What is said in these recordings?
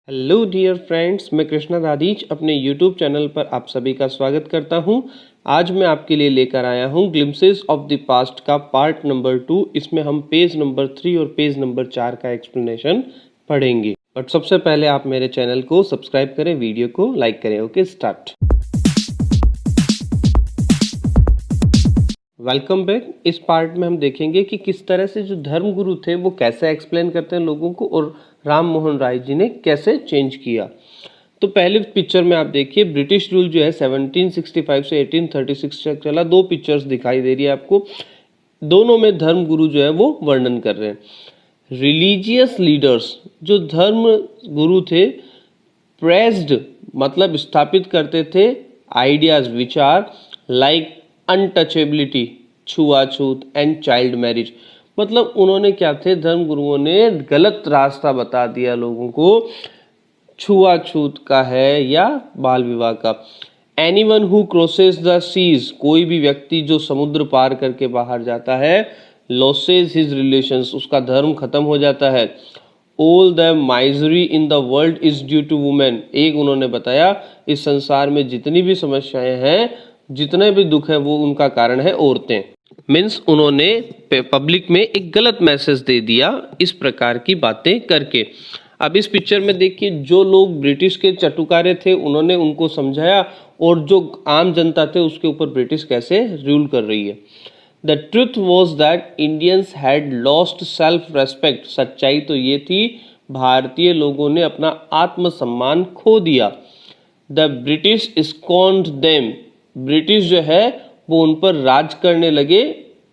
Hello dear friends, मैं कृष्णा दादीच अपने YouTube channel पर आप सभी का स्वागत करता हूं। आज मैं आपके लिए लेकर आया हूं ग्लिम्पसेस ऑफ द पास्ट का पार्ट नंबर 2। इसमें हम पेज नंबर 3 और पेज नंबर 4 का एक्सप्लेनेशन पढ़ेंगे। बट सबसे पहले आप मेरे चैनल को सब्सक्राइब करें, वीडियो को लाइक करें। Okay, start. Welcome back. इस पार्ट में हम देखेंगे कि किस तरह से जो धर्म गुरु थे वो कैसे एक्सप्लेन करते हैं लोगों को और राम मोहन राय जी ने कैसे चेंज किया। तो पहले पिक्चर में आप देखिए, ब्रिटिश रूल जो है 1765 से 1836 तक चला। दो पिक्चर्स दिखाई दे रही है आपको, दोनों में धर्म गुरु जो है वो वर्णन कर रहे हैं। रिलीजियस लीडर्स जो धर्म गुरु थे, प्रेस्ड मतलब स्थापित करते थे आइडियाज, विचार लाइक अनटचेबिलिटी, छुआछूत एंड चाइल्ड मैरिज। मतलब उन्होंने क्या थे, धर्म गुरुओं ने गलत रास्ता बता दिया लोगों को, छुआछूत का है या बाल विवाह का। Anyone who crosses the seas, कोई भी व्यक्ति जो समुद्र पार करके बाहर जाता है, लॉसेस हिज रिलेशंस, उसका धर्म खत्म हो जाता है। All the misery in the world is due to women, एक उन्होंने बताया इस संसार में जितनी भी समस्याएं हैं, जितने भी दुख है, वो उनका कारण है औरतें। मीन्स उन्होंने पब्लिक में एक गलत मैसेज दे दिया इस प्रकार की बातें करके। अब इस पिक्चर में देखिए, जो लोग ब्रिटिश के चटुकारे थे उन्होंने उनको समझाया और जो आम जनता थे उसके ऊपर ब्रिटिश कैसे रूल कर रही है। The truth was that Indians had lost self respect, सच्चाई तो ये थी भारतीय लोगों ने अपना आत्मसम्मान खो दिया। द ब्रिटिश स्कॉन्ड देम, ब्रिटिश जो है वो उन पर राज करने लगे,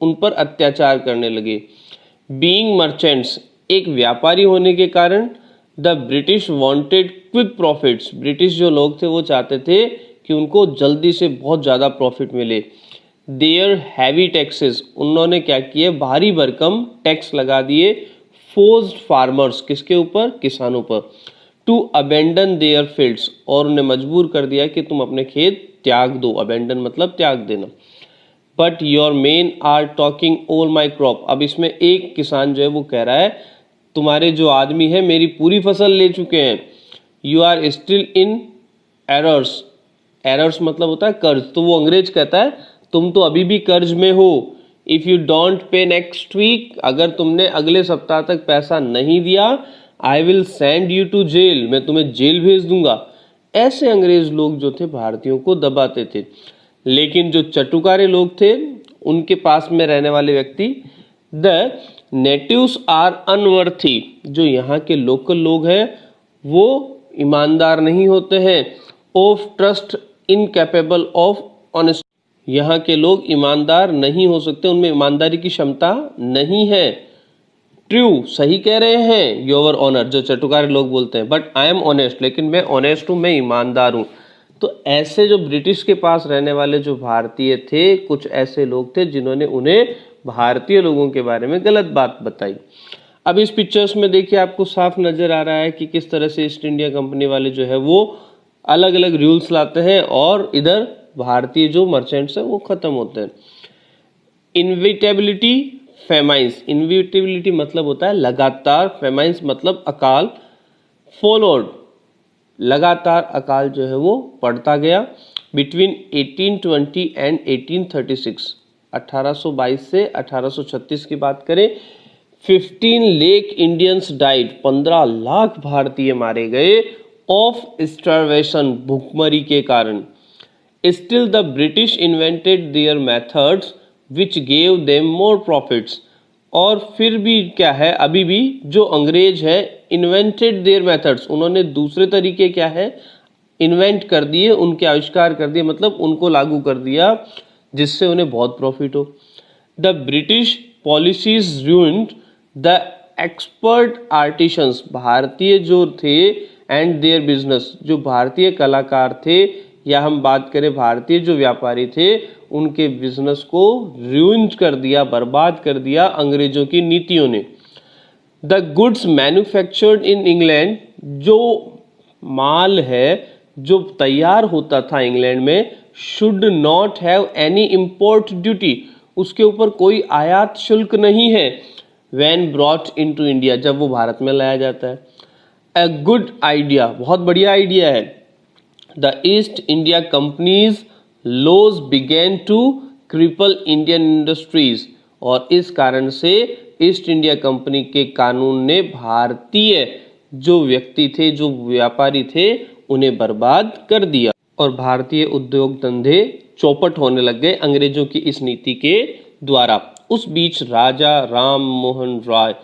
उन पर अत्याचार करने लगे। बीइंग मर्चेंट्स, एक व्यापारी होने के कारण, the British wanted quick profits, British जो लोग थे वो चाहते थे कि उनको जल्दी से बहुत ज़्यादा प्रॉफिट मिले। देयर हैवी टैक्सेस, उन्होंने क्या किए, भारी भरकम टैक्स लगा दिए। फोर्स्ड फार्मर्स, किसके ऊपर, किसानों पर। टू अबेंडन देयर फील्ड्स, और उन्हें मजबूर कर दिया कि तुम अपने खेत त्याग दो। अबेंडन मतलब त्याग देना। But your men are talking all my crop, अब इसमें एक किसान जो है वो कह रहा है तुम्हारे जो आदमी है मेरी पूरी फसल ले चुके हैं। You are still in arrears, arrears मतलब होता है कर्ज, तो वो अंग्रेज कहता है तुम तो अभी भी कर्ज में हो। If you don't pay next week, अगर तुमने अगले सप्ताह तक पैसा नहीं दिया, I will send you to jail, मैं तुम्हें जेल भेज दूंगा। ऐसे अंग्रेज लोग जो थे भारतीयों को दबाते थे। लेकिन जो चटुकारे लोग थे, उनके पास में रहने वाले व्यक्ति, द नेटिव्स आर अनवर्थी, जो यहाँ के लोकल लोग हैं वो ईमानदार नहीं होते हैं। Of trust, incapable of honest, यहाँ के लोग ईमानदार नहीं हो सकते, उनमें ईमानदारी की क्षमता नहीं है। ट्रू, सही कह रहे हैं, योर ऑनर, जो चटुकारे लोग बोलते हैं, बट आई एम ऑनेस्ट, लेकिन मैं ऑनेस्ट हूँ, मैं ईमानदार हूँ। तो ऐसे जो ब्रिटिश के पास रहने वाले जो भारतीय थे, कुछ ऐसे लोग थे जिन्होंने उन्हें भारतीय लोगों के बारे में गलत बात बताई। अब इस पिक्चर्स में देखिए, आपको साफ नजर आ रहा है कि किस तरह से ईस्ट इंडिया कंपनी वाले जो है वो अलग अलग रूल्स लाते हैं और इधर भारतीय जो मर्चेंट्स हैं वो खत्म होते हैं। इनविटेबिलिटी, फेमाइंस, इनविटेबिलिटी मतलब होता है लगातार, फेमाइंस मतलब अकाल। फॉलोड, लगातार अकाल जो है वो पड़ता गया। बिटवीन 1820 एंड 1836, 1822 से 1836 की बात करें, 15 लाख इंडियंस डाइड, 15 लाख भारतीय मारे गए। ऑफ स्टारवेशन, भूखमरी के कारण। Still the British invented their methods which gave them more profits, और फिर भी क्या है, अभी भी जो अंग्रेज है, इन्वेंटेड देयर मेथड्स, उन्होंने दूसरे तरीके क्या है इन्वेंट कर दिए, उनके आविष्कार कर दिए, मतलब उनको लागू कर दिया जिससे उन्हें बहुत प्रॉफिट हो। The British policies ruined the expert artisans, भारतीय जो थे, एंड देयर बिजनेस, जो भारतीय कलाकार थे, या हम बात करें भारतीय जो व्यापारी थे, उनके बिजनेस को रूइन कर दिया, बर्बाद कर दिया अंग्रेजों की नीतियों ने। The goods manufactured in England, जो माल है जो तैयार होता था इंग्लैंड में, should not have any import duty, उसके ऊपर कोई आयात शुल्क नहीं है। व्हेन ब्रॉट इनटू इंडिया, जब वो भारत में लाया जाता है। अ गुड आइडिया, बहुत बढ़िया आइडिया है। The East India company's laws began to cripple Indian industries, और इस कारण से ईस्ट इंडिया कंपनी के कानून ने भारतीय जो व्यक्ति थे, जो व्यापारी थे, उन्हें बर्बाद कर दिया और भारतीय उद्योग धंधे चौपट होने लग गए अंग्रेजों की इस नीति के द्वारा। उस बीच राजा राम मोहन राय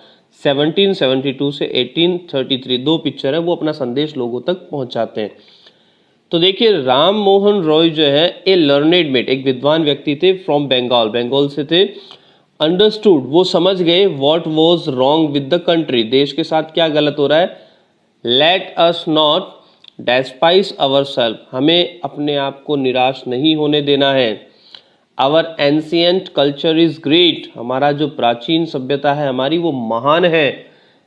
1772 से 1833, दो पिक्चर है, वो अपना संदेश लोगों तक पहुंचाते हैं। तो देखिए, राम मोहन रॉय जो है ए लर्नेड मेट, एक विद्वान व्यक्ति थे, फ्रॉम बंगाल, बंगाल से थे। अंडरस्टूड, वो समझ गए what was wrong with the country, देश के साथ क्या गलत हो रहा है। Let us not despise our self, हमें अपने आप को निराश नहीं होने देना है। Our ancient culture is great, हमारा जो प्राचीन सभ्यता है हमारी, वो महान है।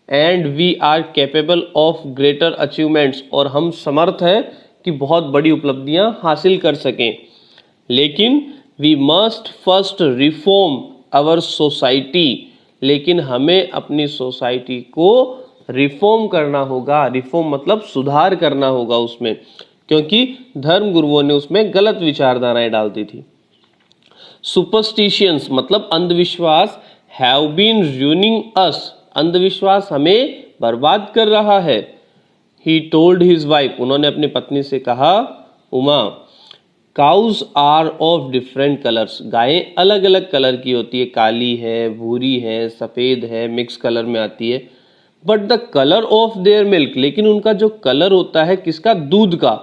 And we are capable of greater achievements, और हम समर्थ हैं कि बहुत बड़ी उपलब्धियां हासिल कर सकें। लेकिन we must first reform our society, लेकिन हमें अपनी सोसाइटी को रिफॉर्म करना होगा। रिफॉर्म मतलब सुधार करना होगा उसमें, क्योंकि धर्म गुरुओं ने उसमें गलत विचारधाराएं डाल दी थी। सुपरस्टिशियंस मतलब अंधविश्वास, हैव बीन रूइनिंग अस, अंधविश्वास हमें बर्बाद कर रहा है। ही टोल्ड हिज वाइफ, उन्होंने अपनी पत्नी से कहा, Uma, cows are of different colours, गायें अलग अलग कलर की होती है, काली है, भूरी है, सफ़ेद है, मिक्स कलर में आती है। But the colour of their milk, लेकिन उनका जो कलर होता है किसका, दूध का,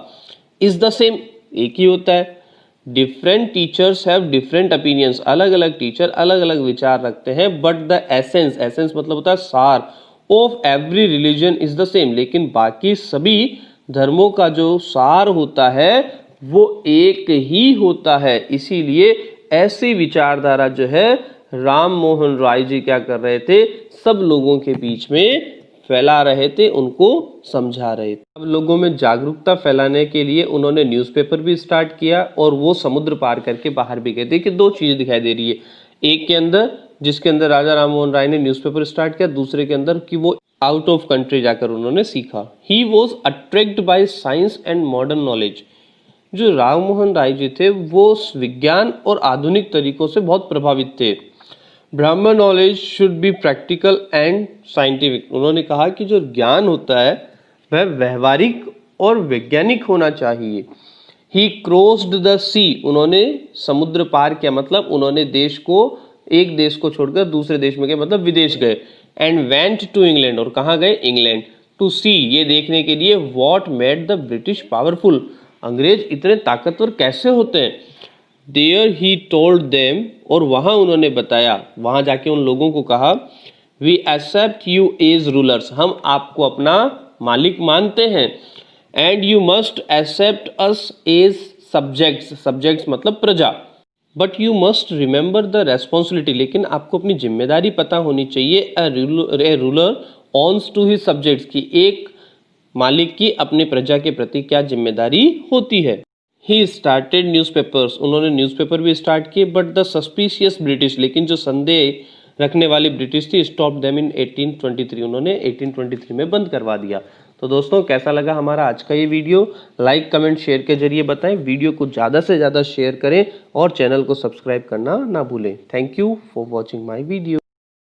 इज द सेम, एक ही होता है। Different teachers have different opinions, अलग अलग टीचर अलग अलग विचार रखते हैं। बट द एसेंस, एसेंस मतलब होता है सार, of every religion is the same, लेकिन बाकी सभी धर्मों का जो सार होता है वो एक ही होता है। इसीलिए ऐसी विचारधारा जो है राम मोहन राय जी क्या कर रहे थे, सब लोगों के बीच में फैला रहे थे, उनको समझा रहे थे। अब लोगों में जागरूकता फैलाने के लिए उन्होंने न्यूज़पेपर भी स्टार्ट किया, और वो समुद्र पार करके बाहर भी गए। देखिए, दो चीज़ें दिखाई दे रही है, एक के अंदर जिसके अंदर राजा राम मोहन राय ने न्यूज़पेपर स्टार्ट किया, दूसरे के अंदर कि वो आउट ऑफ कंट्री जाकर उन्होंने सीखा। He was attract by science and modern knowledge, जो राम मोहन राय जी थे वो विज्ञान और आधुनिक तरीकों से बहुत प्रभावित थे। ब्राह्मण knowledge should be practical and scientific, उन्होंने कहा कि जो ज्ञान होता है वह व्यवहारिक और वैज्ञानिक होना चाहिए। ही क्रॉस्ड द सी, उन्होंने समुद्र पार किया, मतलब उन्होंने देश को, एक देश को छोड़कर दूसरे देश में गए, मतलब विदेश गए। एंड वेंट टू इंग्लैंड, और कहाँ गए, इंग्लैंड। टू सी, ये देखने के लिए, what made the British powerful, अंग्रेज इतने ताकतवर कैसे होते हैं। देयर ही टोल्ड देम, और वहाँ उन्होंने बताया, वहाँ जाके उन लोगों को कहा, we accept you as rulers, हम आपको अपना मालिक मानते हैं। And you must accept us as subjects, subjects मतलब प्रजा। But you must remember the responsibility, लेकिन आपको अपनी जिम्मेदारी पता होनी चाहिए। A ruler owns to his subjects, की एक मालिक की अपने प्रजा के प्रति क्या जिम्मेदारी होती है। ही स्टार्टेड न्यूज़पेपर्स, उन्होंने न्यूज़पेपर भी स्टार्ट किए। बट द सस्पिशियस ब्रिटिश, लेकिन जो संदेह रखने वाली ब्रिटिश थी, स्टॉप देम इन 1823, उन्होंने 1823 में बंद करवा दिया। तो दोस्तों, कैसा लगा हमारा आज का ये वीडियो, लाइक कमेंट शेयर के जरिए बताएं, वीडियो को ज़्यादा से ज़्यादा शेयर करें और चैनल को सब्सक्राइब करना ना भूलें। Thank you for watching my video.